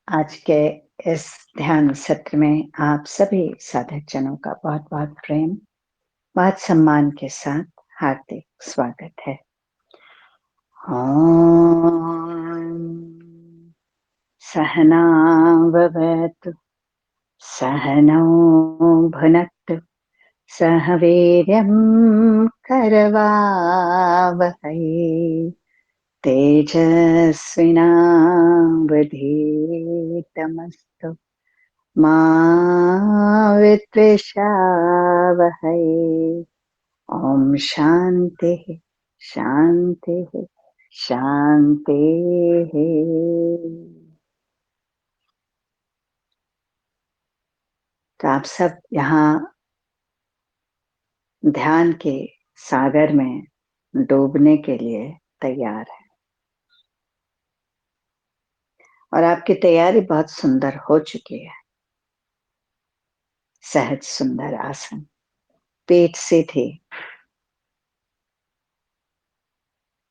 आज के इस ध्यान सत्र में आप सभी साधक जनों का बहुत-बहुत प्रेम, बहुत सम्मान के साथ हार्दिक स्वागत है। ओम सहना भवतु सहनौ भुनक्तु सह वीर्यं करवावहै तेजस्विनावधीतमस्तु मा विद्विषावहै। ओम शांति शांति शांति। तो आप सब यहाँ ध्यान के सागर में डूबने के लिए तैयार हैं और आपकी तैयारी बहुत सुंदर हो चुकी है। सहज सुंदर आसन, पेट सीधी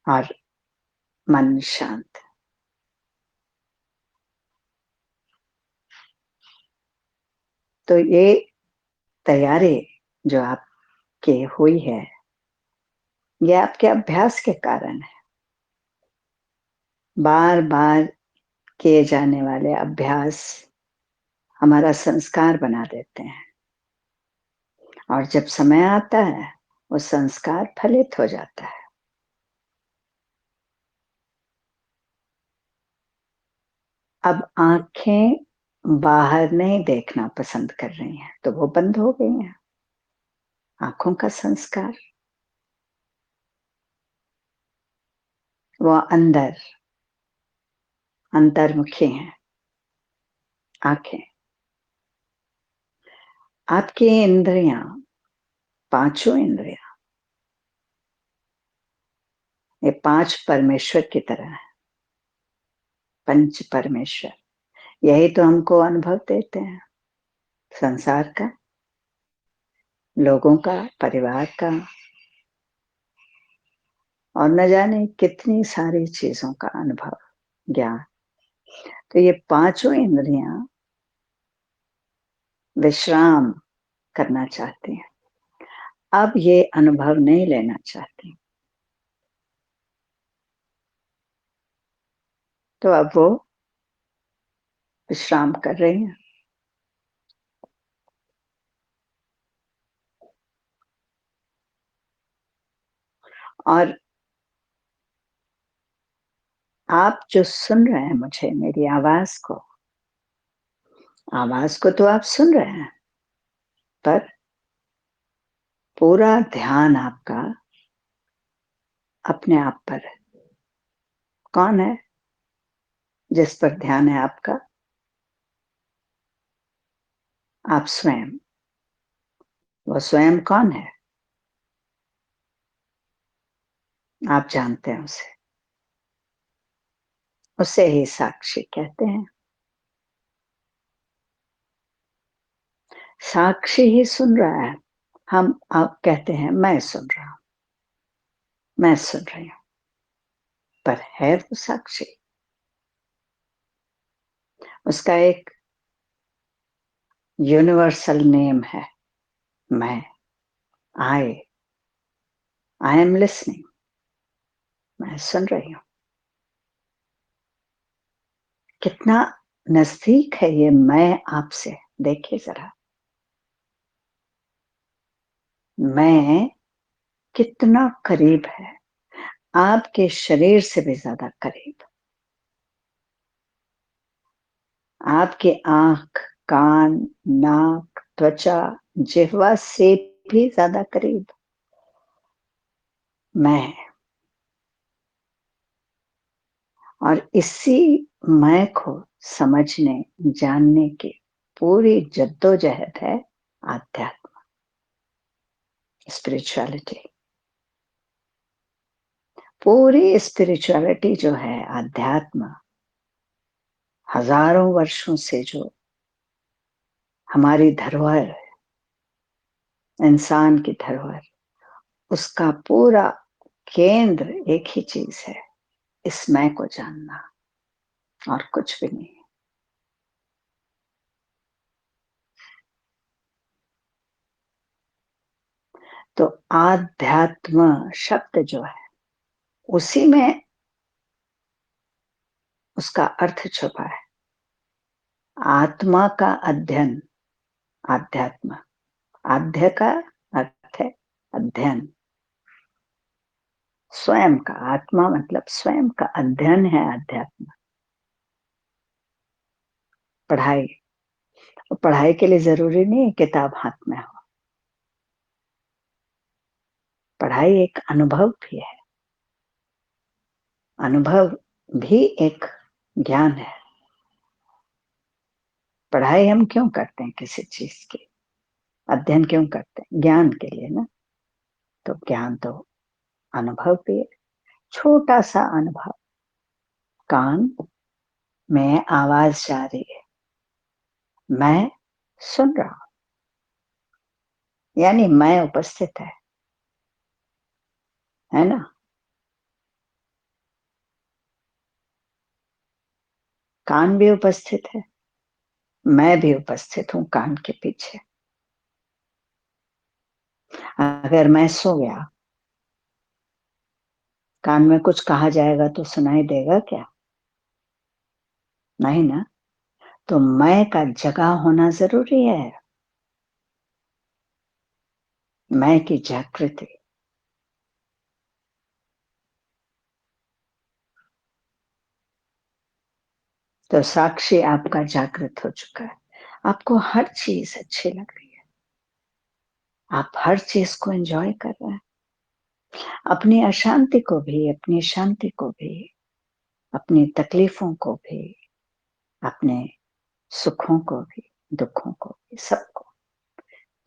और मन शांत। तो ये तैयारी जो आपकी हुई है, ये आपके अभ्यास के कारण है। बार बार किए जाने वाले अभ्यास हमारा संस्कार बना देते हैं और जब समय आता है वो संस्कार फलित हो जाता है। अब आंखें बाहर नहीं देखना पसंद कर रही हैं तो वो बंद हो गई हैं। आंखों का संस्कार वो अंदर अंतर्मुखी हैं। आंखें आपकी इंद्रियां, पांचों इंद्रियां, ये पांच परमेश्वर की तरह है। पंच परमेश्वर यही तो हमको अनुभव देते हैं, संसार का, लोगों का, परिवार का और न जाने कितनी सारी चीजों का अनुभव, ज्ञान। तो ये पांचों इंद्रियां विश्राम करना चाहती हैं, अब ये अनुभव नहीं लेना चाहती, तो अब वो विश्राम कर रही हैं। और आप जो सुन रहे हैं मुझे, मेरी आवाज को तो आप सुन रहे हैं, पर पूरा ध्यान आपका अपने आप पर है। कौन है जिस पर ध्यान है आपका? आप स्वयं। वो स्वयं कौन है? आप जानते हैं उसे। उसे ही साक्षी कहते हैं। साक्षी ही सुन रहा है। हम आप कहते हैं मैं सुन रहा हूं, मैं सुन रही हूं, पर है वो साक्षी? उसका एक यूनिवर्सल नेम है, मैं। I am listening. मैं सुन रही हूं। कितना नजदीक है ये मैं आपसे, देखिए जरा। मैं कितना करीब है, आपके शरीर से भी ज्यादा करीब। आपके आंख, कान, नाक, त्वचा, जिह्वा से भी ज्यादा करीब मैं। और इसी मैं को समझने, जानने की पूरी जद्दोजहद है आध्यात्म, स्पिरिचुअलिटी। पूरी स्पिरिचुअलिटी जो है, अध्यात्म, हजारों वर्षों से जो हमारी धरोहर है, इंसान की धरोहर, उसका पूरा केंद्र एक ही चीज है, इस मैं को जानना, और कुछ भी नहीं। तो आध्यात्म शब्द जो है उसी में उसका अर्थ छुपा है। आत्मा का अध्ययन, आध्यात्म। आध्य का अर्थ है अध्ययन, स्वयं का। आत्मा मतलब स्वयं का अध्ययन है अध्यात्म। पढ़ाई, पढ़ाई के लिए जरूरी नहीं है किताब हाथ में हो। पढ़ाई एक अनुभव भी है, अनुभव भी एक ज्ञान है। पढ़ाई हम क्यों करते हैं किसी चीज की? अध्ययन क्यों करते हैं? ज्ञान के लिए ना। तो ज्ञान तो अनुभव भी है। छोटा सा अनुभव, कान में आवाज जा रही है, मैं सुन रहा हूं, यानी मैं उपस्थित है ना। कान भी उपस्थित है, मैं भी उपस्थित हूं कान के पीछे। अगर मैं सो गया, कान में कुछ कहा जाएगा तो सुनाई देगा क्या? नहीं ना। तो मैं का जगह होना जरूरी है, मैं की जागृति। तो साक्षी आपका जागृत हो चुका है, आपको हर चीज अच्छी लग रही है, आप हर चीज को एंजॉय कर रहे हैं, अपनी अशांति को भी, अपनी शांति को भी, अपनी तकलीफों को भी, अपने सुखों को भी, दुखों को भी, सबको।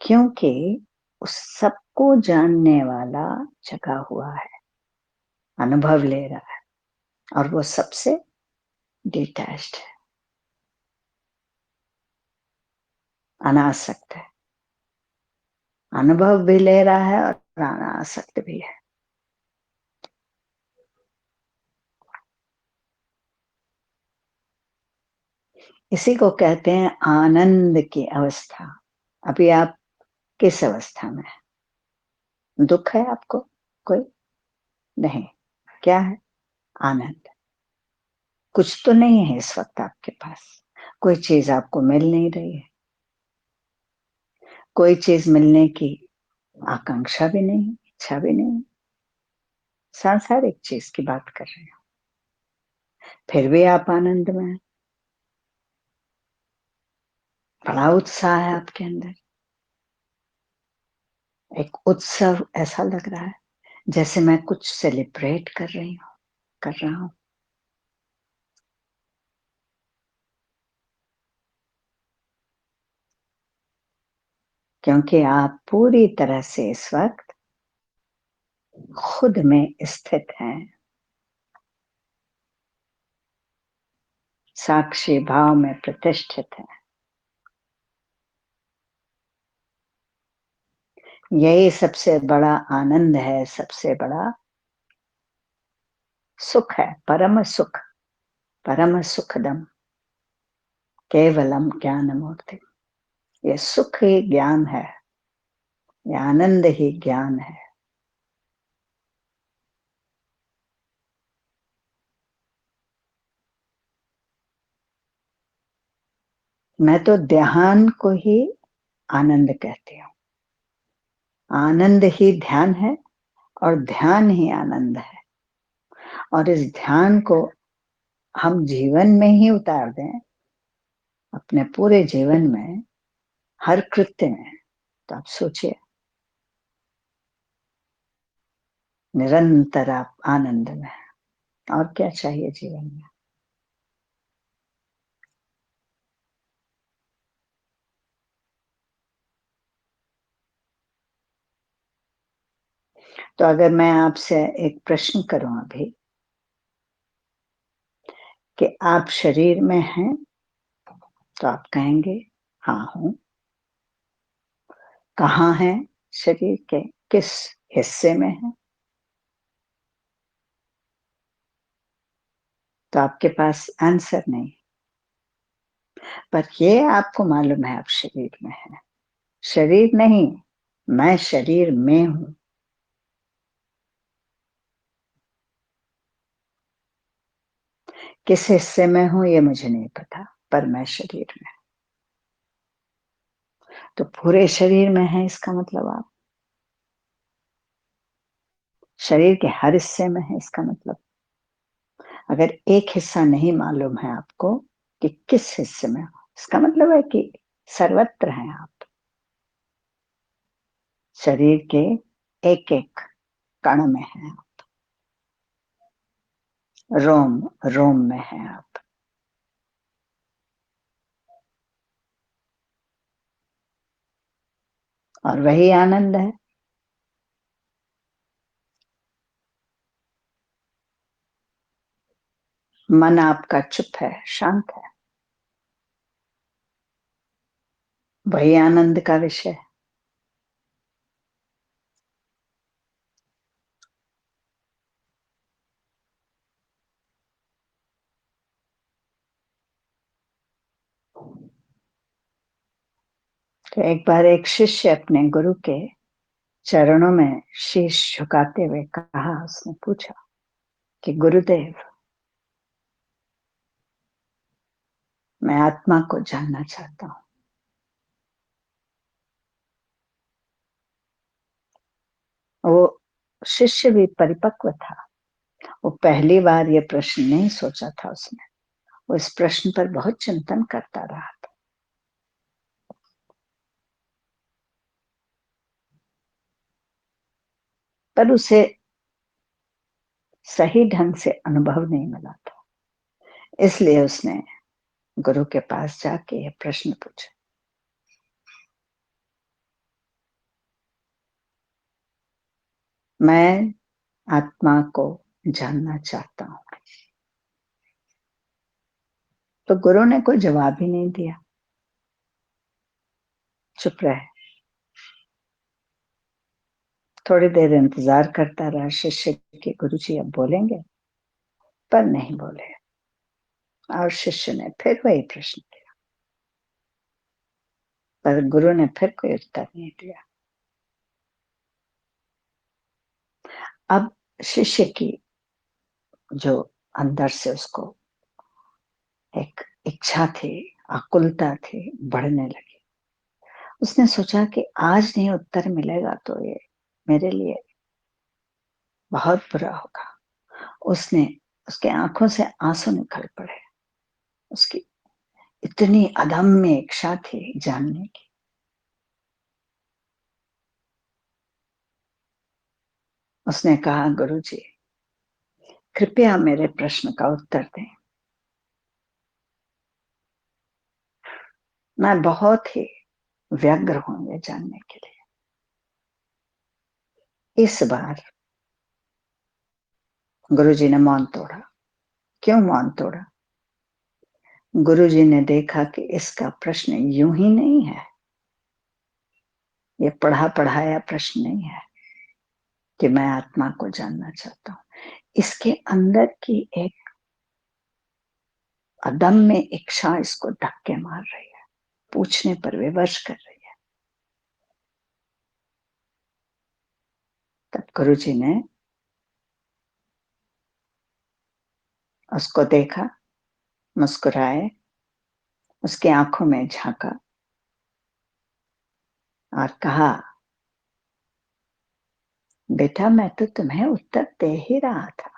क्योंकि उस सबको जानने वाला जगा हुआ है, अनुभव ले रहा है, और वो सबसे डिटैच्ड है, अनासक्त है। अनुभव भी ले रहा है और अनासक्त भी है। इसी को कहते हैं आनंद की अवस्था। अभी आप किस अवस्था में है? दुख है आपको कोई? नहीं। क्या है? आनंद। कुछ तो नहीं है इस वक्त आपके पास, कोई चीज आपको मिल नहीं रही है, कोई चीज मिलने की आकांक्षा भी नहीं, इच्छा भी नहीं। सांसारिक चीज की बात कर रहे हो, फिर भी आप आनंद में हैं। बड़ा उत्साह है आपके अंदर, एक उत्सव ऐसा लग रहा है जैसे मैं कुछ सेलिब्रेट कर रही हूँ, कर रहा हूँ। क्योंकि आप पूरी तरह से इस वक्त खुद में स्थित हैं, साक्षी भाव में प्रतिष्ठित हैं। यही सबसे बड़ा आनंद है, सबसे बड़ा सुख है, परम सुख, परम सुखदम केवलम ज्ञान मूर्ति। ये सुख ही ज्ञान है, ये आनंद ही ज्ञान है। मैं तो ध्यान को ही आनंद कहती हूँ। आनंद ही ध्यान है और ध्यान ही आनंद है। और इस ध्यान को हम जीवन में ही उतार दें, अपने पूरे जीवन में, हर कृत्य में, तो आप सोचिए, निरंतर आप आनंद में हैं। और क्या चाहिए जीवन में? तो अगर मैं आपसे एक प्रश्न करूं अभी, कि आप शरीर में हैं, तो आप कहेंगे हाँ हूं। कहाँ है? शरीर के किस हिस्से में है? तो आपके पास आंसर नहीं। पर ये आपको मालूम है आप शरीर में हैं। शरीर नहीं, मैं शरीर में हूं। किस हिस्से में हूं ये मुझे नहीं पता, पर मैं शरीर में। तो पूरे शरीर में है इसका मतलब आप शरीर के हर हिस्से में है इसका मतलब। अगर एक हिस्सा नहीं मालूम है आपको कि किस हिस्से में हो, इसका मतलब है कि सर्वत्र हैं आप। शरीर के एक एक कण में है आप। रोम रोम में है आप। और वही आनंद है। मन आपका चुप है, शांत है, वही आनंद का विषय है। तो एक बार एक शिष्य अपने गुरु के चरणों में शीश झुकाते हुए कहा, उसने पूछा कि गुरुदेव, मैं आत्मा को जानना चाहता हूँ। वो शिष्य भी परिपक्व था। वो पहली बार ये प्रश्न नहीं सोचा था उसने। वो इस प्रश्न पर बहुत चिंतन करता रहा था। पर उसे सही ढंग से अनुभव नहीं मिला था। इसलिए उसने गुरु के पास जाके ये प्रश्न पूछा। मैं आत्मा को जानना चाहता हूँ। तो गुरु ने कोई जवाब ही नहीं दिया, चुप रहे। थोड़ी देर इंतजार करता रहा शिष्य के, गुरु जी अब बोलेंगे, पर नहीं बोले। और शिष्य ने फिर वही प्रश्न किया, पर गुरु ने फिर कोई उत्तर नहीं दिया। अब शिष्य की जो अंदर से उसको एक इच्छा थी, आकुलता थी, बढ़ने लगी। उसने सोचा कि आज नहीं उत्तर मिलेगा तो ये मेरे लिए बहुत बुरा होगा। उसने उसके आंखों से आंसू निकल पड़े। उसकी इतनी अदम्य इच्छा थी जानने की। उसने कहा, गुरु जी कृपया मेरे प्रश्न का उत्तर दें। मैं बहुत ही व्यग्र हूं ये जानने के लिए। इस बार गुरुजी ने मौन तोड़ा। क्यों मौन तोड़ा? गुरुजी ने देखा कि इसका प्रश्न यूं ही नहीं है। ये पढ़ा पढ़ाया प्रश्न नहीं है कि मैं आत्मा को जानना चाहता हूं। इसके अंदर की एक अदम्य इच्छा इसको धक्के मार रही है, पूछने पर विवश कर रही है। तब गुरुजी ने उसको देखा, मुस्कुराए, उसकी आंखों में झांका और कहा, बेटा मैं तो तुम्हें उत्तर दे ही रहा था,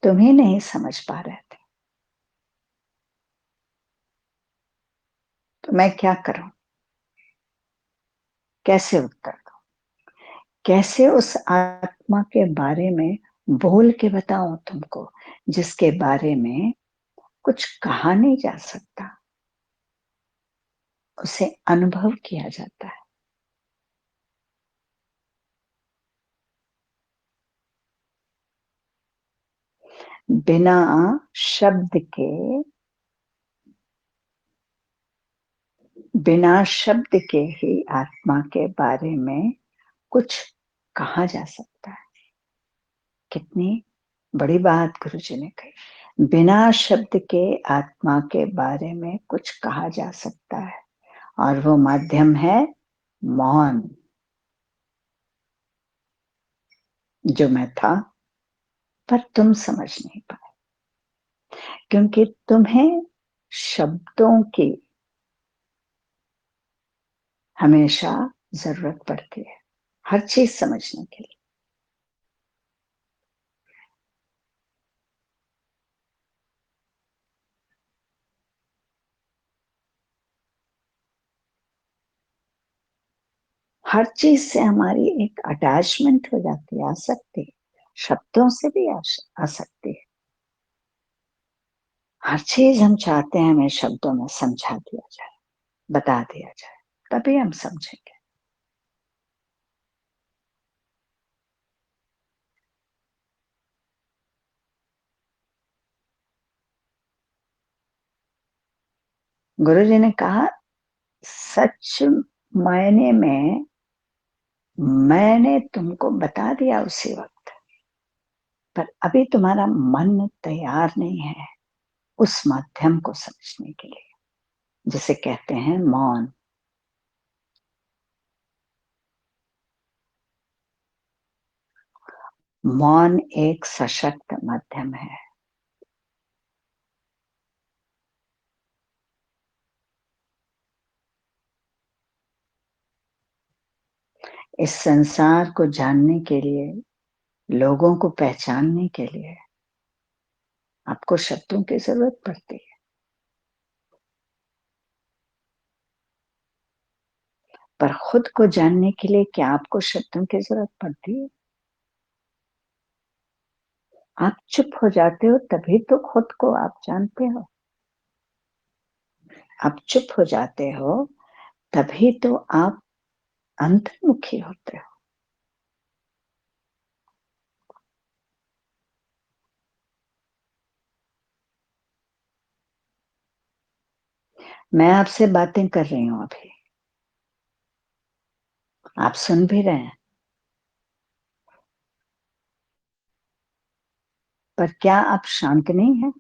तुम ही नहीं समझ पा रहे थे। तो मैं क्या करूं? कैसे उत्तर दूं? कैसे उस आत्मा के बारे में बोल के बताऊं तुमको, जिसके बारे में कुछ कहा नहीं जा सकता, उसे अनुभव किया जाता है। बिना शब्द के, बिना शब्द के ही आत्मा के बारे में कुछ कहा जा सकता है। कितनी बड़ी बात गुरुजी ने कही। बिना शब्द के आत्मा के बारे में कुछ कहा जा सकता है। और वो माध्यम है मौन, जो मैं था पर तुम समझ नहीं पाए, क्योंकि तुम्हें शब्दों की हमेशा जरूरत पड़ती है हर चीज समझने के लिए। हर चीज से हमारी एक अटैचमेंट हो जाती है, आ सकती है, शब्दों से भी आ सकती है। हर चीज हम चाहते हैं हमें शब्दों में समझा दिया जाए, बता दिया जाए, तभी हम समझेंगे। गुरु जी ने कहा, सच मायने में मैंने तुमको बता दिया उसी वक्त, पर अभी तुम्हारा मन तैयार नहीं है उस माध्यम को समझने के लिए, जिसे कहते हैं मौन। मौन एक सशक्त माध्यम है। इस संसार को जानने के लिए, लोगों को पहचानने के लिए आपको शब्दों की जरूरत पड़ती है, पर खुद को जानने के लिए क्या आपको शब्दों की जरूरत पड़ती है? आप चुप हो जाते हो तभी तो खुद को आप जानते हो। आप चुप हो जाते हो तभी तो आप अंतर्मुखी होते हो। मैं आपसे बातें कर रही हूं अभी, आप सुन भी रहे हैं, पर क्या आप शांत नहीं हैं?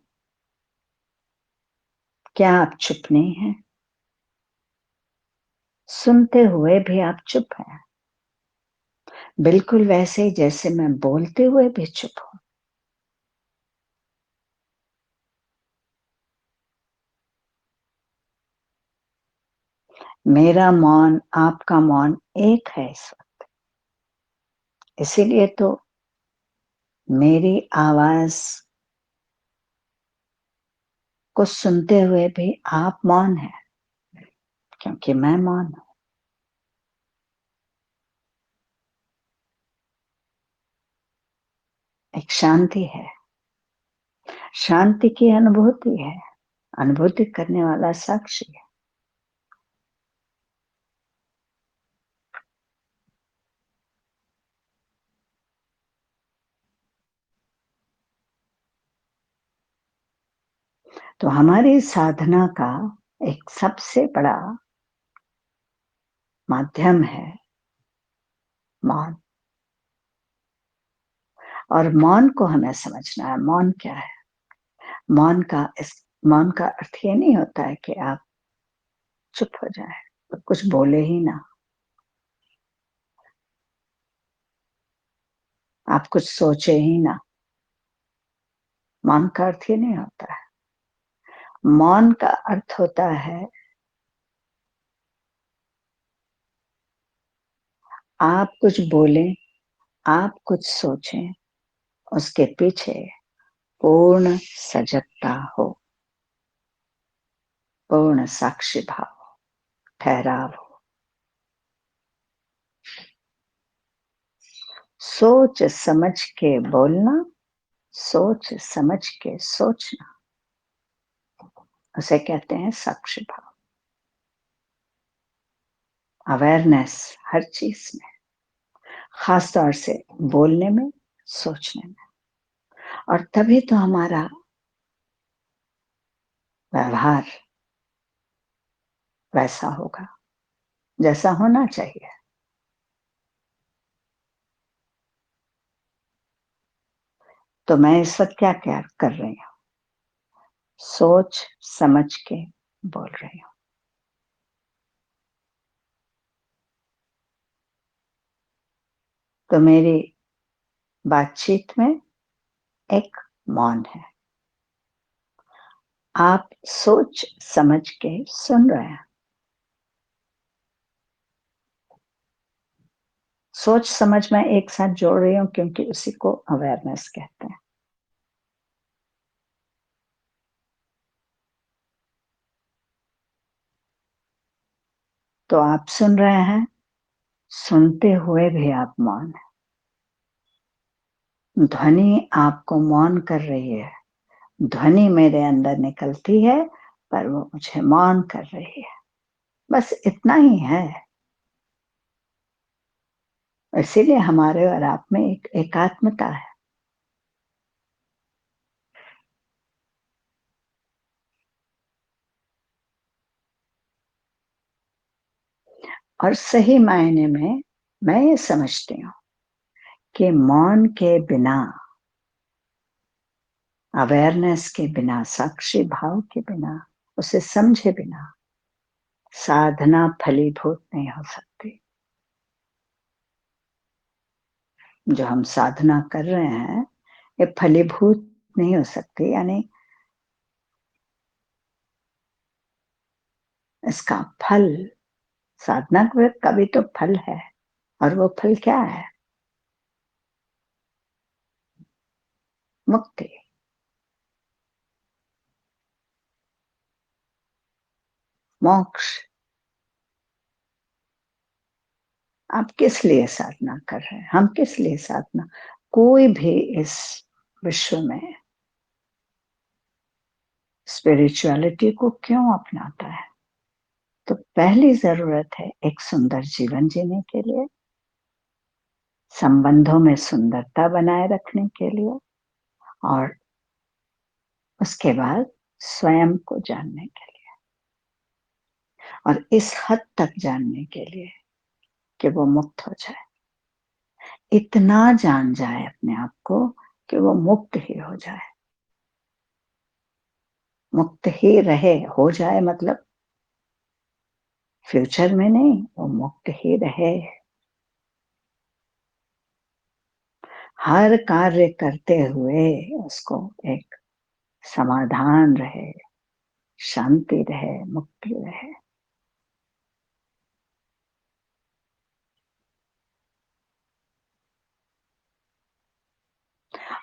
क्या आप चुप नहीं हैं? सुनते हुए भी आप चुप हैं, बिल्कुल वैसे ही जैसे मैं बोलते हुए भी चुप हूं। मेरा मौन, आपका मौन एक है इस वक्त। इसीलिए तो मेरी आवाज को सुनते हुए भी आप मौन हैं, क्योंकि मैं मौन हूं। एक शांति है, शांति की अनुभूति है, अनुभूति करने वाला साक्षी है। तो हमारी साधना का एक सबसे बड़ा माध्यम है मौन। और मौन को हमें समझना है, मौन क्या है। मौन का अर्थ ये नहीं होता है कि आप चुप हो जाए, कुछ बोले ही ना, आप कुछ सोचे ही ना। मौन का अर्थ ये नहीं होता है। मौन का अर्थ होता है आप कुछ बोले, आप कुछ सोचें, उसके पीछे पूर्ण सजगता हो, पूर्ण साक्षी भाव, ठहराव हो। सोच समझ के बोलना, सोच समझ के सोचना, उसे कहते हैं साक्षी भाव। अवेयरनेस हर चीज में, खास तौर से बोलने में, सोचने में। और तभी तो हमारा व्यवहार वैसा होगा जैसा होना चाहिए। तो मैं इस वक्त क्या क्या कर रही हूँ? सोच समझ के बोल रही हूँ। तो मेरी बातचीत में एक मौन है। आप सोच समझ के सुन रहे हैं। सोच समझ मैं एक साथ जोड़ रही हूँ क्योंकि उसी को अवेयरनेस कहते हैं। तो आप सुन रहे हैं, सुनते हुए भी आप मौन है। ध्वनि आपको मौन कर रही है। ध्वनि मेरे अंदर निकलती है पर वो मुझे मौन कर रही है। बस इतना ही है। इसीलिए हमारे और आप में एक एकात्मता है। और सही मायने में मैं ये समझती हूँ कि मौन के बिना, अवेयरनेस के बिना, साक्षी भाव के बिना, उसे समझे बिना साधना फलीभूत नहीं हो सकती। जो हम साधना कर रहे हैं ये फलीभूत नहीं हो सकती, यानी इसका फल, साधना का भी तो फल है। और वो फल क्या है? मुक्ति। मोक्ष। आप किस लिए साधना कर रहे हैं? हम किस लिए साधना? कोई भी इस विश्व में स्पिरिचुअलिटी को क्यों अपनाता है? तो पहली जरूरत है एक सुंदर जीवन जीने के लिए, संबंधों में सुंदरता बनाए रखने के लिए, और उसके बाद स्वयं को जानने के लिए, और इस हद तक जानने के लिए कि वो मुक्त हो जाए। इतना जान जाए अपने आप को कि वो मुक्त ही हो जाए। मुक्त ही रहे, हो जाए मतलब फ्यूचर में नहीं, वो मुक्त ही रहे। हर कार्य करते हुए उसको एक समाधान रहे, शांति रहे, मुक्ति रहे।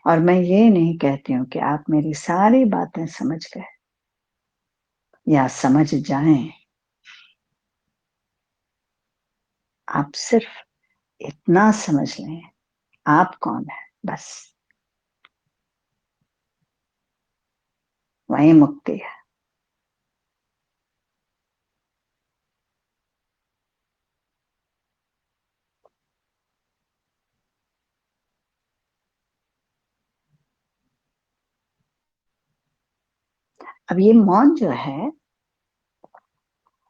और मैं ये नहीं कहती हूँ कि आप मेरी सारी बातें समझ गए या समझ जाएं। आप सिर्फ इतना समझ लें, आप कौन है, बस वही मुक्ति है। अब ये मौन जो है,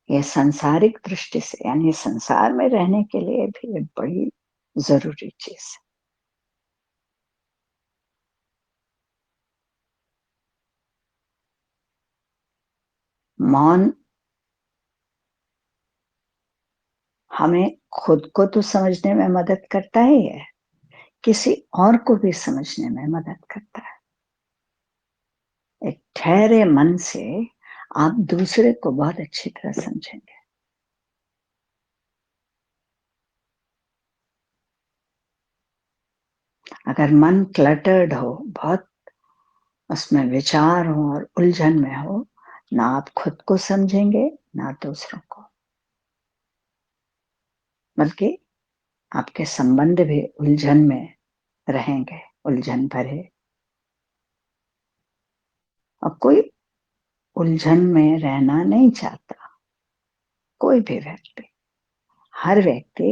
ये सांसारिक दृष्टि से, यानी संसार में रहने के लिए भी एक बड़ी जरूरी चीज है। मौन हमें खुद को तो समझने में मदद करता ही है, किसी और को भी समझने में मदद करता है। एक ठहरे मन से आप दूसरे को बहुत अच्छी तरह समझेंगे। अगर मन क्लटर्ड हो, बहुत उसमें विचार हो और उलझन में हो, ना आप खुद को समझेंगे ना दूसरों को, बल्कि आपके संबंध भी उलझन में रहेंगे, उलझन भरे। और कोई उलझन में रहना नहीं चाहता, कोई भी व्यक्ति। हर व्यक्ति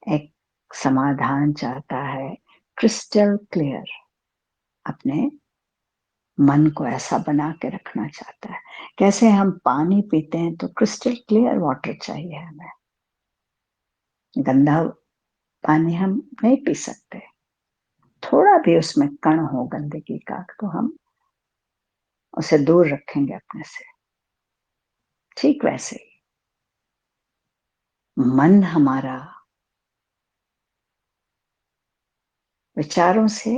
एक समाधान चाहता है, क्रिस्टल क्लियर। अपने मन को ऐसा बना के रखना चाहता है। कैसे हम पानी पीते हैं तो क्रिस्टल क्लियर वाटर चाहिए हमें। गंदा पानी हम नहीं पी सकते। थोड़ा भी उसमें कण हो गंदगी का तो हम उसे दूर रखेंगे अपने से। ठीक वैसे ही मन हमारा विचारों से,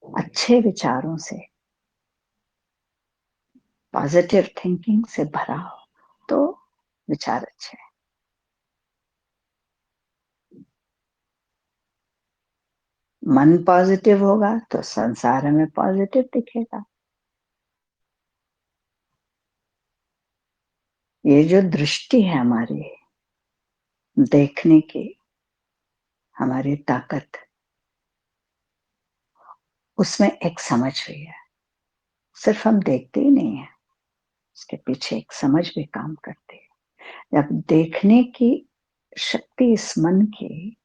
अच्छे विचारों से, पॉजिटिव थिंकिंग से भरा हो तो विचार अच्छे। मन पॉजिटिव होगा तो संसार हमें पॉजिटिव दिखेगा। ये जो दृष्टि है हमारी देखने की, हमारी ताकत, उसमें एक समझ भी है। सिर्फ हम देखते ही नहीं है, उसके पीछे एक समझ भी काम करती है। जब देखने की शक्ति इस मन की,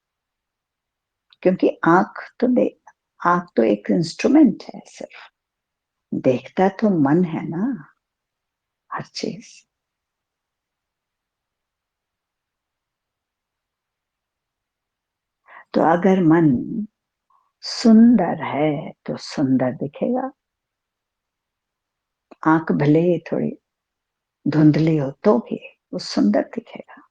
क्योंकि आंख तो एक इंस्ट्रूमेंट है, सिर्फ देखता तो मन है ना हर चीज। तो अगर मन सुंदर है तो सुंदर दिखेगा। आंख भले ही थोड़ी धुंधली हो तो भी वो सुंदर दिखेगा,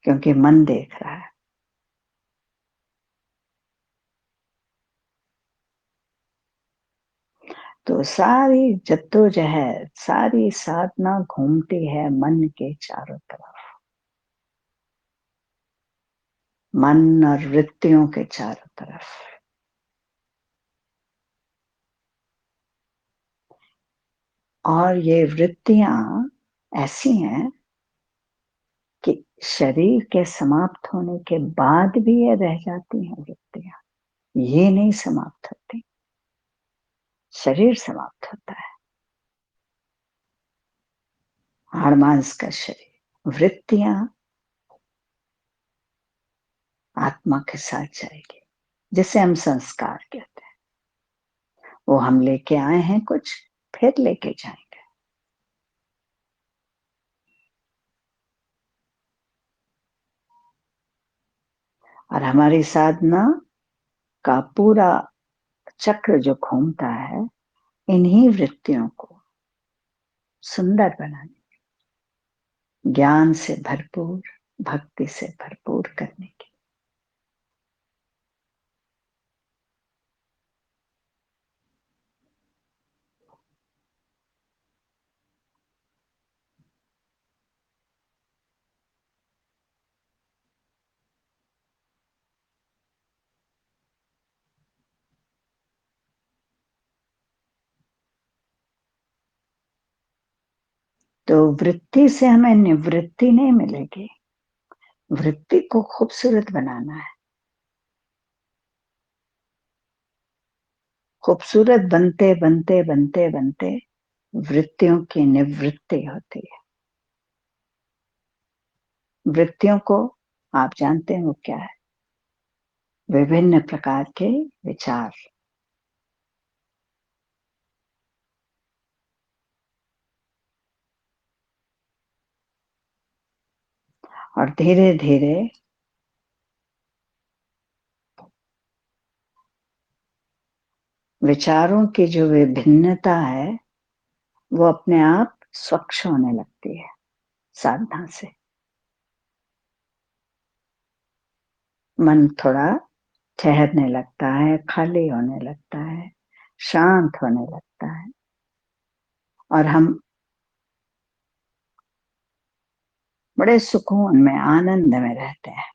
क्योंकि मन देख रहा है। तो सारी जद्दोजहद, सारी साधना घूमती है मन के चारों तरफ, मन और वृत्तियों के चारों तरफ। और ये वृत्तियां ऐसी हैं कि शरीर के समाप्त होने के बाद भी ये रह जाती हैं वृत्तियां, ये नहीं समाप्त होती। शरीर समाप्त होता है, हाड़ मांस का शरीर, वृत्तियां आत्मा के साथ जाएगी, जिसे हम संस्कार कहते हैं। वो हम लेके आए हैं कुछ, फिर लेके जाएंगे। और हमारी साधना का पूरा चक्र जो घूमता है इन्हीं वृत्तियों को सुंदर बनाने, ज्ञान से भरपूर, भक्ति से भरपूर करने की। तो वृत्ति से हमें निवृत्ति नहीं मिलेगी, वृत्ति को खूबसूरत बनाना है। खूबसूरत बनते बनते बनते बनते वृत्तियों की निवृत्ति होती है। वृत्तियों को आप जानते हैं वो क्या है? विभिन्न प्रकार के विचार। और धीरे धीरे विचारों की जो विभिन्नता है वो अपने आप स्वच्छ होने लगती है साधना से। मन थोड़ा ठहरने लगता है, खाली होने लगता है, शांत होने लगता है, और हम बड़े सुकून में, आनंद में रहते हैं।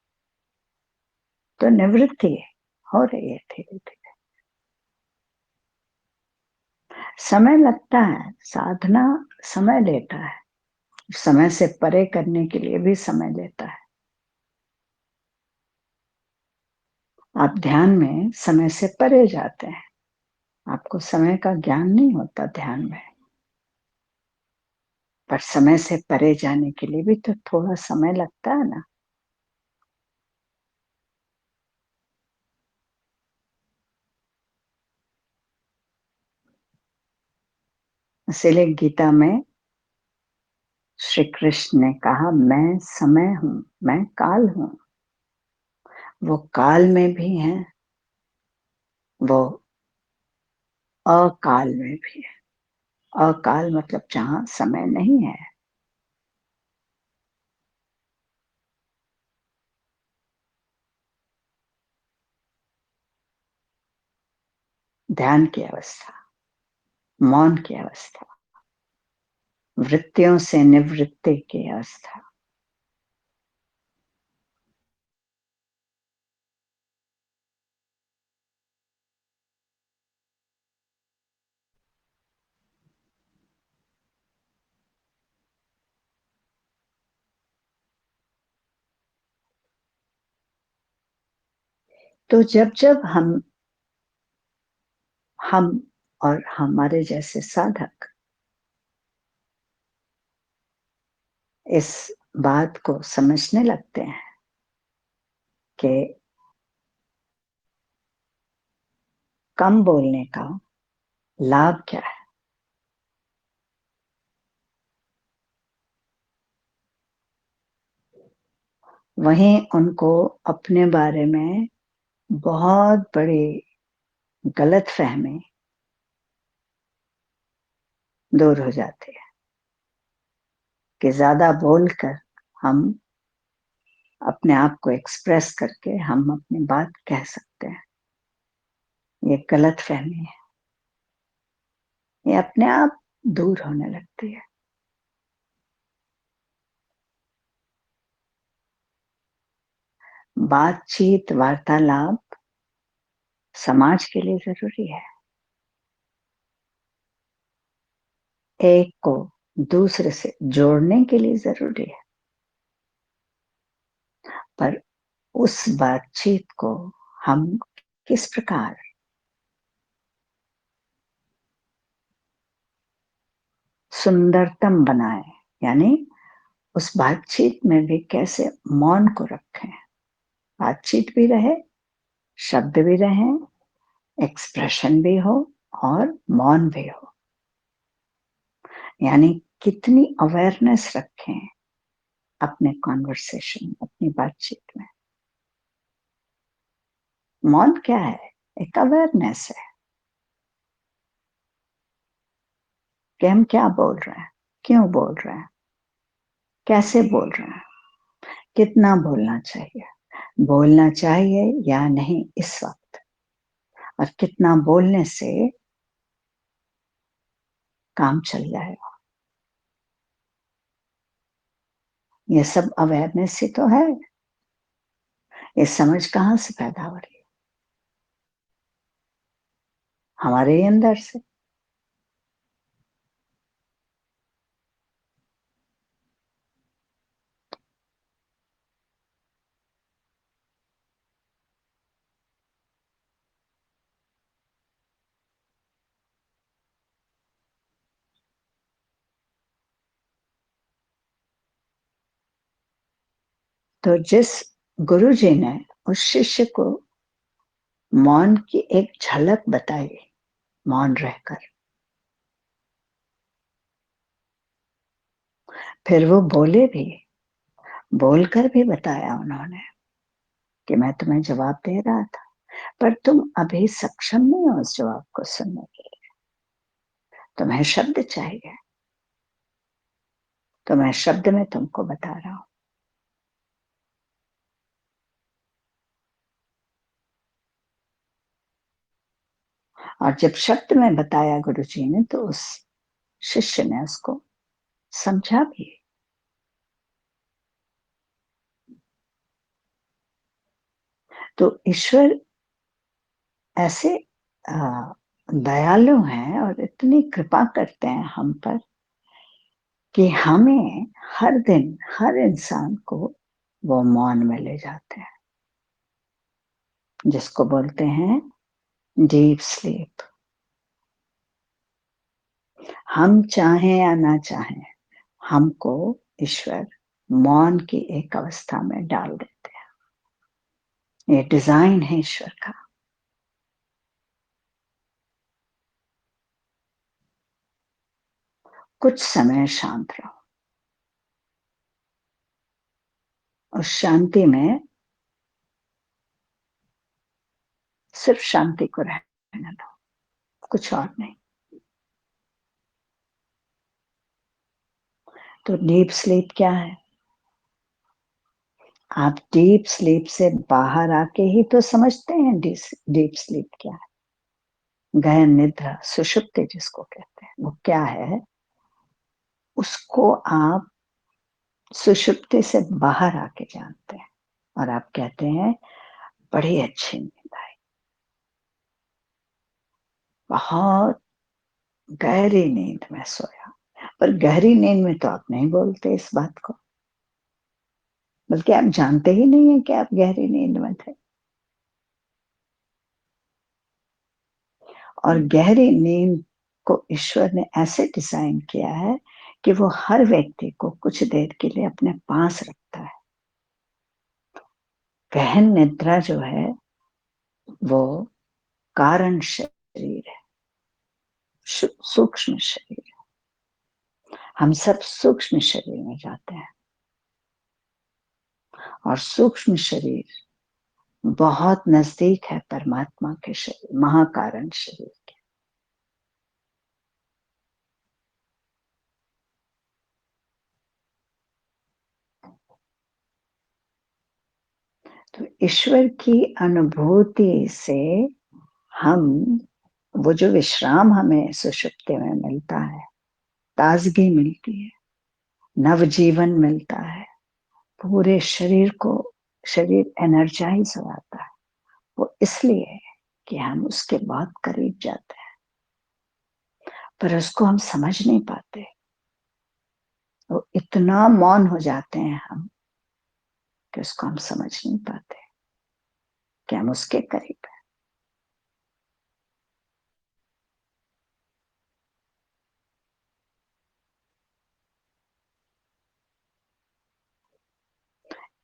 तो निवृत्ति हो रही है धीरे धीरे। समय लगता है, साधना समय लेता है, समय से परे करने के लिए भी समय लेता है। आप ध्यान में समय से परे जाते हैं, आपको समय का ज्ञान नहीं होता ध्यान में, पर समय से परे जाने के लिए भी तो थोड़ा समय लगता है ना। इसीलिए गीता में श्री कृष्ण ने कहा, मैं समय हूं, मैं काल हूं। वो काल में भी है, वो अकाल में भी है। अकाल मतलब जहां समय नहीं है। ध्यान की अवस्था, मौन की अवस्था, वृत्तियों से निवृत्ति की अवस्था। तो जब जब हम और हमारे जैसे साधक इस बात को समझने लगते हैं कि कम बोलने का लाभ क्या है, वहीं उनको अपने बारे में बहुत बड़ी गलतफहमी दूर हो जाती है कि ज्यादा बोलकर हम अपने आप को एक्सप्रेस करके हम अपनी बात कह सकते हैं। ये गलतफहमी है, ये अपने आप दूर होने लगती है। बातचीत, वार्तालाप समाज के लिए जरूरी है, एक को दूसरे से जोड़ने के लिए जरूरी है, पर उस बातचीत को हम किस प्रकार सुंदरतम बनाए, यानी उस बातचीत में भी कैसे मौन को रखें, बातचीत भी रहे, शब्द भी रहे, एक्सप्रेशन भी हो और मौन भी हो, यानी कितनी अवेयरनेस रखें अपने कॉन्वर्सेशन, अपनी बातचीत में। मौन क्या है? एक अवेयरनेस है कि हम क्या बोल रहे हैं, क्यों बोल रहे हैं, कैसे बोल रहे हैं, कितना बोलना चाहिए या नहीं इस वक्त, और कितना बोलने से काम चल जाएगा। ये सब अवेयरनेस ही तो है। ये समझ कहाँ से पैदा हो रही है? हमारे ही अंदर से। तो जिस गुरु जी ने उस शिष्य को मौन की एक झलक बताई, मौन रहकर, फिर वो बोले भी, बोलकर भी बताया उन्होंने कि मैं तुम्हें जवाब दे रहा था, पर तुम अभी सक्षम नहीं हो उस जवाब को सुनने के लिए, तुम्हें शब्द चाहिए, तो मैं शब्द में तुमको बता रहा हूं। और जब शब्द में बताया गुरु जी ने, तो उस शिष्य ने उसको समझा भी। तो ईश्वर ऐसे दयालु हैं और इतनी कृपा करते हैं हम पर कि हमें हर दिन, हर इंसान को वो मौन में ले जाते हैं, जिसको बोलते हैं डीप स्लीप। हम चाहें या ना चाहें, हमको ईश्वर मौन की एक अवस्था में डाल देते हैं। ये डिजाइन है ईश्वर का। कुछ समय शांत रहो, उस शांति में सिर्फ शांति को रहने दो, कुछ और नहीं। तो डीप स्लीप क्या है? आप डीप स्लीप से बाहर आके ही तो समझते हैं डीप स्लीप क्या है। गहन निद्रा, सुषुप्ति जिसको कहते हैं, वो क्या है? उसको आप सुषुप्ति से बाहर आके जानते हैं और आप कहते हैं बड़ी अच्छी नींद आई, बहुत गहरी नींद में सोया। पर गहरी नींद में तो आप नहीं बोलते इस बात को, बल्कि आप जानते ही नहीं है कि आप गहरी नींद में थे। और गहरी नींद को ईश्वर ने ऐसे डिजाइन किया है कि वो हर व्यक्ति को कुछ देर के लिए अपने पास रखता है। गहन निद्रा जो है वो कारण शरीर है, सूक्ष्म शरीर। हम सब सूक्ष्म शरीर में जाते हैं और सूक्ष्म शरीर बहुत नजदीक है परमात्मा के शरीर, महाकारण शरीर के। तो ईश्वर की अनुभूति से हम, वो जो विश्राम हमें सुषुप्ति में मिलता है, ताजगी मिलती है, नवजीवन मिलता है, पूरे शरीर को, शरीर एनर्जाइज हो जाता है, वो इसलिए कि हम उसके बहुत करीब जाते हैं, पर उसको हम समझ नहीं पाते। वो इतना मौन हो जाते हैं हम कि उसको हम समझ नहीं पाते कि हम उसके करीब हैं।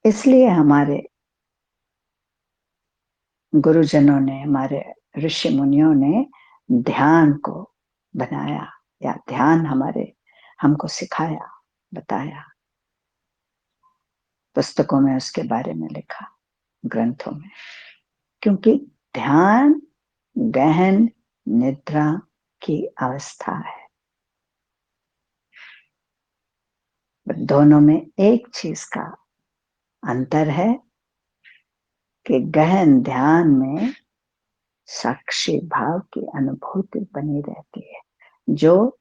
इसलिए हमारे गुरुजनों ने, हमारे ऋषि मुनियों ने ध्यान को बनाया, या ध्यान हमारे हमको सिखाया, बताया, पुस्तकों में उसके बारे में लिखा, ग्रंथों में। क्योंकि ध्यान गहन निद्रा की अवस्था है। दोनों में एक चीज का अंतर है कि गहन ध्यान में साक्षी भाव की अनुभूति बनी रहती है, जो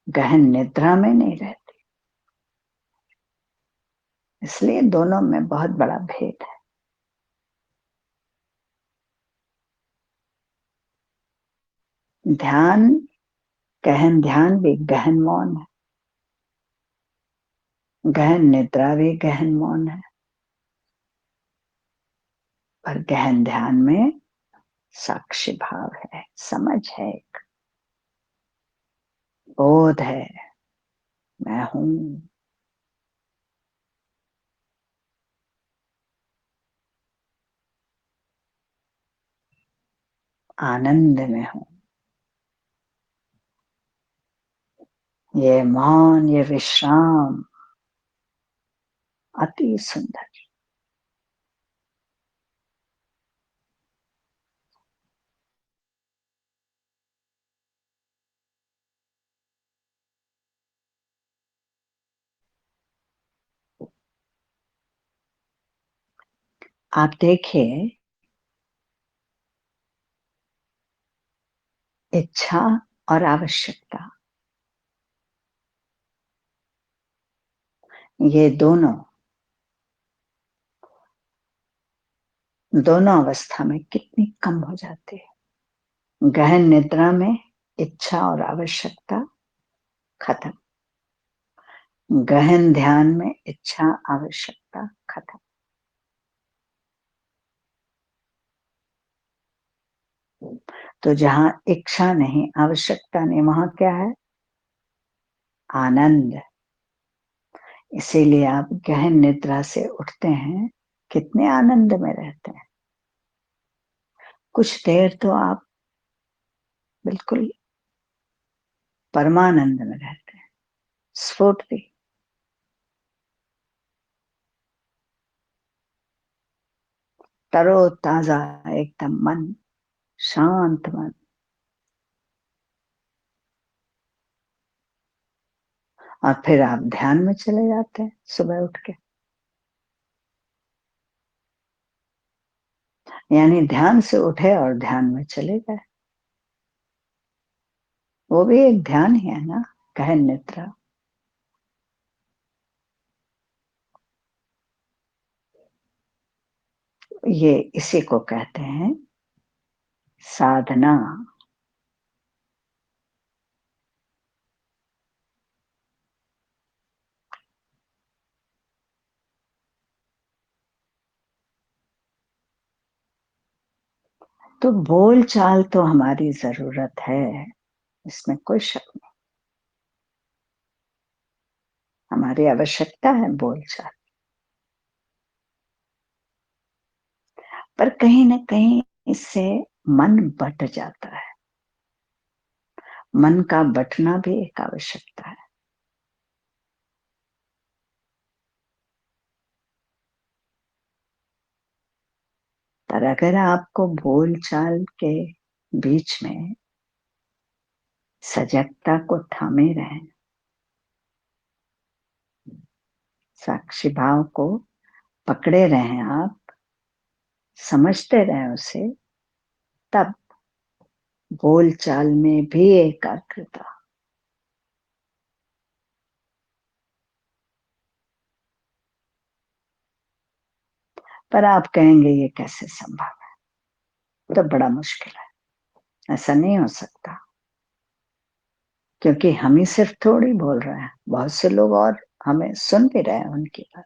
गहन निद्रा में नहीं रहती। इसलिए दोनों में बहुत बड़ा भेद है। ध्यान, गहन ध्यान भी गहन मौन है, गहन निद्रा भी गहन मौन है। पर गहन ध्यान में साक्षी भाव है, समझ है, बोध है, मैं हूं, आनंद में हूं। ये मौन, ये विश्राम अति सुंदर। आप देखिए, इच्छा और आवश्यकता, ये दोनों दोनों अवस्था में कितनी कम हो जाती है। गहन निद्रा में इच्छा और आवश्यकता खत्म, गहन ध्यान में इच्छा आवश्यकता खत्म। तो जहां इच्छा नहीं, आवश्यकता नहीं, वहां क्या है? आनंद। इसीलिए आप गहन निद्रा से उठते हैं, कितने आनंद में रहते हैं। कुछ देर तो आप बिल्कुल परमानंद में रहते हैं, स्फूर्ति, तरोताजा, एकदम मन शांत मन। और फिर आप ध्यान में चले जाते हैं सुबह उठ के। यानी ध्यान से उठे और ध्यान में चले गए। वो भी एक ध्यान ही है ना, गहन निद्रा। ये इसी को कहते हैं साधना। तो बोल चाल तो हमारी जरूरत है, इसमें कोई शक नहीं। हमारी आवश्यकता है बोल चाल। पर कहीं ना कहीं इससे मन बट जाता है। मन का बटना भी एक आवश्यकता है। पर अगर आपको बोल चाल के बीच में सजगता को थामे रहें, साक्षी भाव को पकड़े रहें, आप समझते रहें उसे, तब बोल चाल में भी एकाग्रता। पर आप कहेंगे ये कैसे संभव है, तो बड़ा मुश्किल है, ऐसा नहीं हो सकता। क्योंकि हम ही सिर्फ थोड़ी बोल रहे हैं, बहुत से लोग और हमें सुन भी रहे हैं उनकी बात।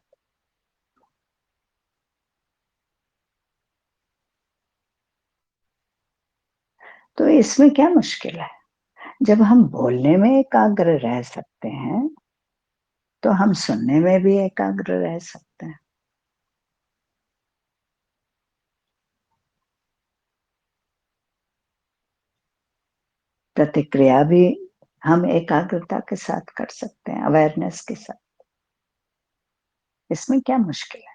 तो इसमें क्या मुश्किल है? जब हम बोलने में एकाग्र रह सकते हैं, तो हम सुनने में भी एकाग्र रह सकते हैं। प्रतिक्रिया भी हम एकाग्रता के साथ कर सकते हैं, अवेयरनेस के साथ। इसमें क्या मुश्किल है?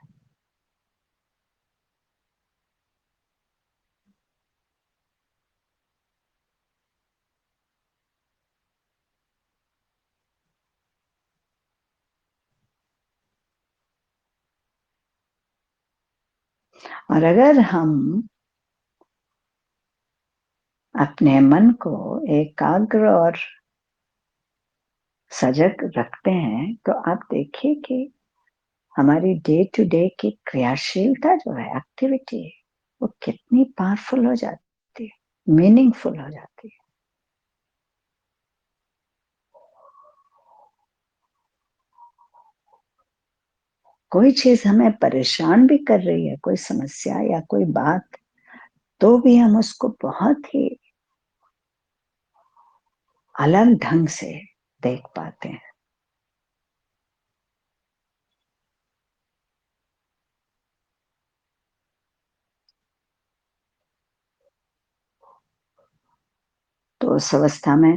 और अगर हम अपने मन को एकाग्र और सजग रखते हैं, तो आप देखिए कि हमारी डे टू डे की क्रियाशीलता जो है, एक्टिविटी, वो कितनी पावरफुल हो जाती है, मीनिंगफुल हो जाती है। कोई चीज हमें परेशान भी कर रही है, कोई समस्या या कोई बात, तो भी हम उसको बहुत ही अलग ढंग से देख पाते हैं। तो उस अवस्था में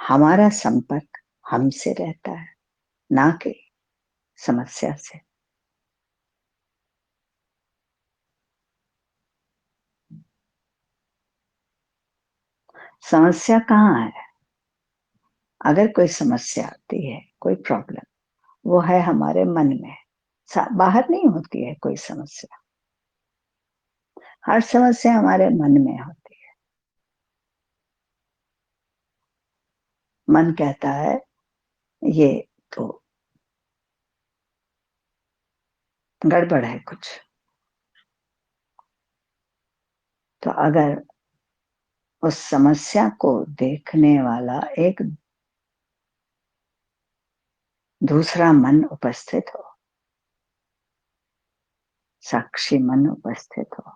हमारा संपर्क हमसे रहता है, ना कि समस्या से। समस्या कहाँ है? अगर कोई समस्या आती है, कोई प्रॉब्लम, वो है हमारे मन में। बाहर नहीं होती है कोई समस्या। हर समस्या हमारे मन में होती है। मन कहता है ये तो गड़बड़ है कुछ। तो अगर उस समस्या को देखने वाला एक दूसरा मन उपस्थित हो, साक्षी मन उपस्थित हो,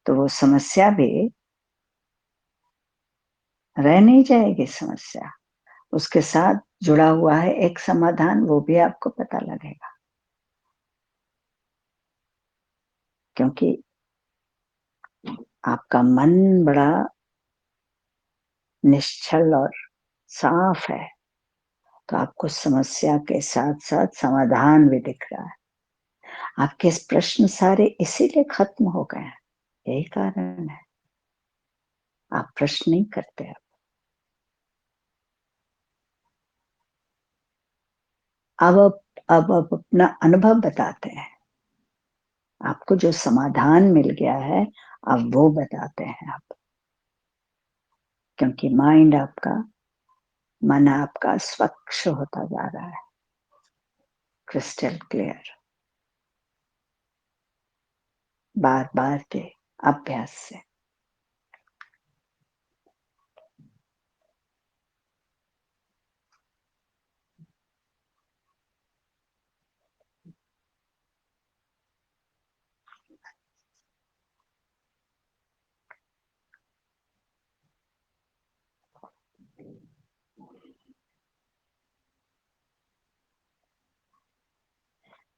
तो वो समस्या भी रह नहीं जाएगी। समस्या, उसके साथ जुड़ा हुआ है एक समाधान, वो भी आपको पता लगेगा। क्योंकि आपका मन बड़ा निश्चल और साफ है, तो आपको समस्या के साथ साथ समाधान भी दिख रहा है। आपके प्रश्न सारे इसीलिए खत्म हो गए हैं, यही कारण है। आप प्रश्न नहीं करते। अब अपना अनुभव बताते हैं। आपको जो समाधान मिल गया है, अब वो बताते हैं आप। क्योंकि माइंड आपका, मन आपका स्वच्छ होता जा रहा है, क्रिस्टल क्लियर, बार बार के अभ्यास से।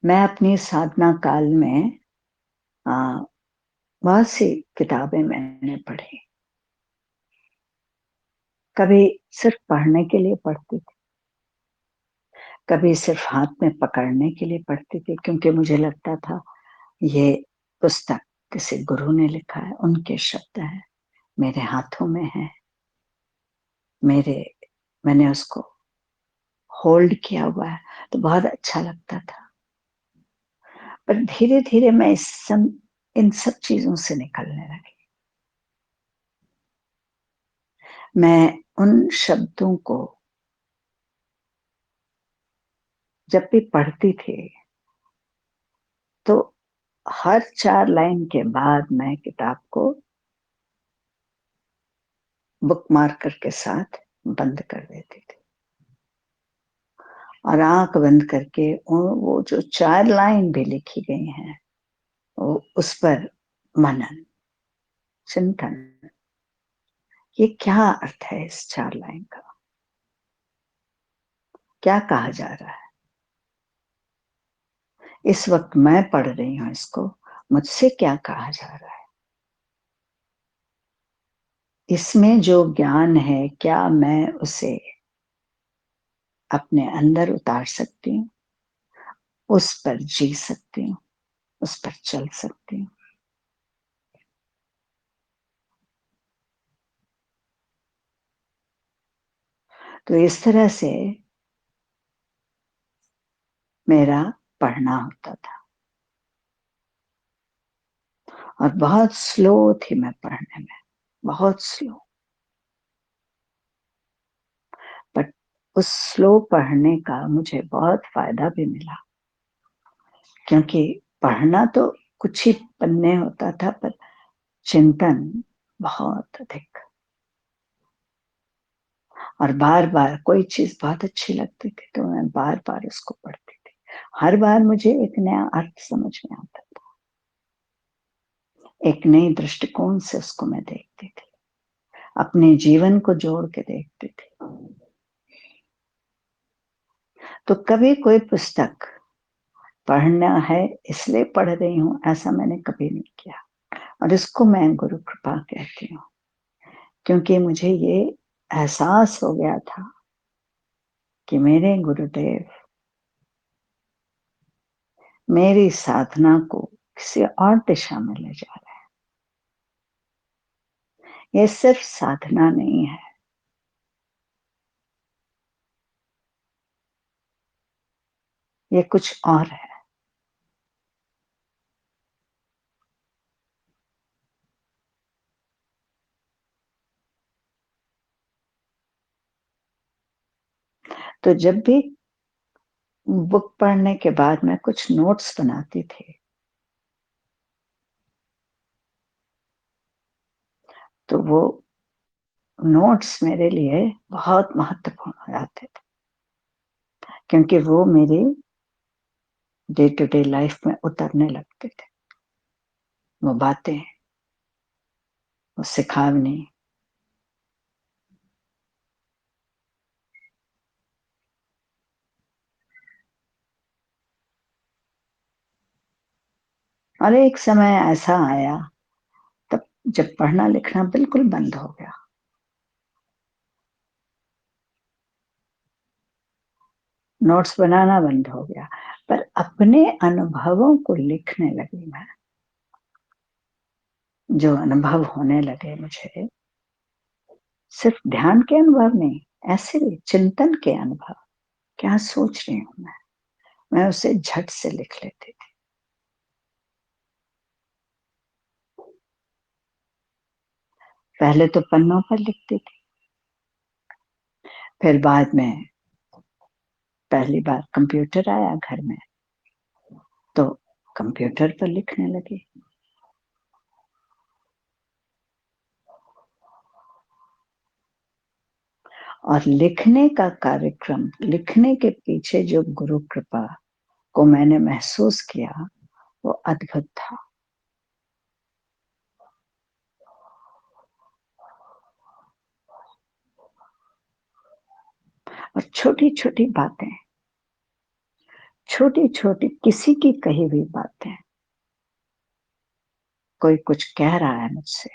मैं अपनी साधना काल में बहुत सी किताबें मैंने पढ़ी। कभी सिर्फ पढ़ने के लिए पढ़ती थी, कभी सिर्फ हाथ में पकड़ने के लिए पढ़ती थी, क्योंकि मुझे लगता था ये पुस्तक किसी गुरु ने लिखा है, उनके शब्द हैं, मेरे हाथों में है, मैंने उसको होल्ड किया हुआ है, तो बहुत अच्छा लगता था। पर धीरे धीरे मैं इन सब चीजों से निकलने लगी। मैं उन शब्दों को जब भी पढ़ती थी तो हर 4 लाइन के बाद मैं किताब को बुक मार्कर के साथ बंद कर देती थी और आंख बंद करके वो जो 4 लाइन भी लिखी गई हैं वो उस पर मनन, चिंतन, ये क्या अर्थ है इस 4 लाइन का, क्या कहा जा रहा है, इस वक्त मैं पढ़ रही हूं इसको, मुझसे क्या कहा जा रहा है, इसमें जो ज्ञान है क्या मैं उसे अपने अंदर उतार सकती हूँ, उस पर जी सकती हूँ, उस पर चल सकती हूँ। तो इस तरह से मेरा पढ़ना होता था और बहुत स्लो थी मैं पढ़ने में, बहुत स्लो। बट उस स्लो पढ़ने का मुझे बहुत फायदा भी मिला, क्योंकि पढ़ना तो कुछ ही पन्ने होता था, पर चिंतन बहुत अधिक। और बार बार कोई चीज बहुत अच्छी लगती थी तो मैं बार बार उसको पढ़ती थी, हर बार मुझे एक नया अर्थ समझ में आता था, एक नई दृष्टिकोण से उसको मैं देखती थी, अपने जीवन को जोड़ के देखती थी। तो कभी कोई पुस्तक पढ़ना है इसलिए पढ़ रही हूं ऐसा मैंने कभी नहीं किया, और इसको मैं गुरु कृपा कहती हूँ, क्योंकि मुझे ये एहसास हो गया था कि मेरे गुरुदेव मेरी साधना को किसी और दिशा में ले जा रहे हैं। ये सिर्फ साधना नहीं है, ये कुछ और है। तो जब भी बुक पढ़ने के बाद मैं कुछ नोट्स बनाती थी, तो वो नोट्स मेरे लिए बहुत महत्वपूर्ण हो जाते थे, क्योंकि वो मेरी डे टू डे लाइफ में उतरने लगते थे, वो बातें, वो सिखावनी। और एक समय ऐसा आया तब जब पढ़ना लिखना बिल्कुल बंद हो गया, नोट्स बनाना बंद हो गया, पर अपने अनुभवों को लिखने लगी मैं, जो अनुभव होने लगे मुझे, सिर्फ ध्यान के अनुभव नहीं, ऐसे भी चिंतन के अनुभव, क्या सोच रही हूं मैं उसे झट से लिख लेती थी। पहले तो पन्नों पर लिखती थी, फिर बाद में पहली बार कंप्यूटर आया घर में, तो कंप्यूटर पर लिखने लगी। और लिखने का कार्यक्रम, लिखने के पीछे जो गुरु कृपा को मैंने महसूस किया, वो अद्भुत था। और छोटी-छोटी बातें, छोटी-छोटी किसी की कही हुई बातें, कोई कुछ कह रहा है मुझसे,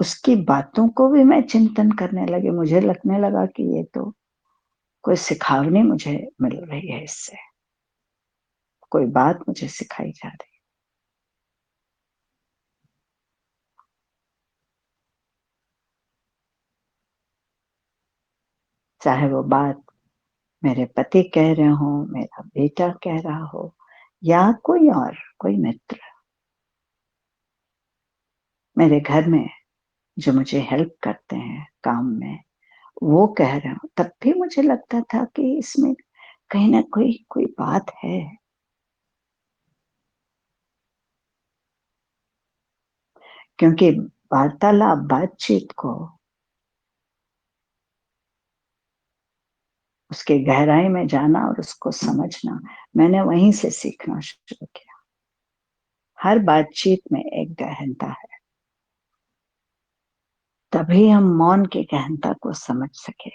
उसकी बातों को भी मैं चिंतन करने लगी। मुझे लगने लगा कि ये तो कोई सिखावनी मुझे मिल रही है इससे, कोई बात मुझे सिखाई जा रही है। चाहे वो बात मेरे पति कह रहे हो, मेरा बेटा कह रहा हो, या कोई और, कोई मित्र मेरे घर में जो मुझे हेल्प करते हैं काम में, वो कह रहे हो, तब भी मुझे लगता था कि इसमें कहीं ना कोई कोई बात है। क्योंकि वार्तालाप, बातचीत को, उसके गहराई में जाना और उसको समझना, मैंने वहीं से सीखना शुरू किया। हर बातचीत में एक गहनता है, तभी हम मौन की गहनता को समझ सके।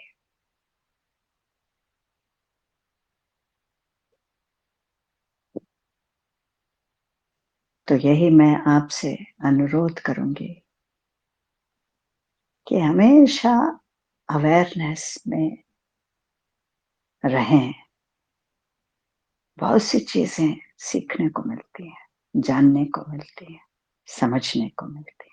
तो यही मैं आपसे अनुरोध करूंगी कि हमेशा अवेयरनेस में रहें। बहुत सी चीजें सीखने को मिलती हैं, जानने को मिलती हैं, समझने को मिलती हैं।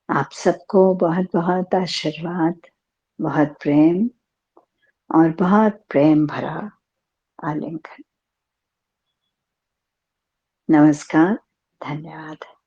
आप सबको बहुत बहुत आशीर्वाद, बहुत प्रेम और बहुत प्रेम भरा आलिंगन। नमस्कार, धन्यवाद।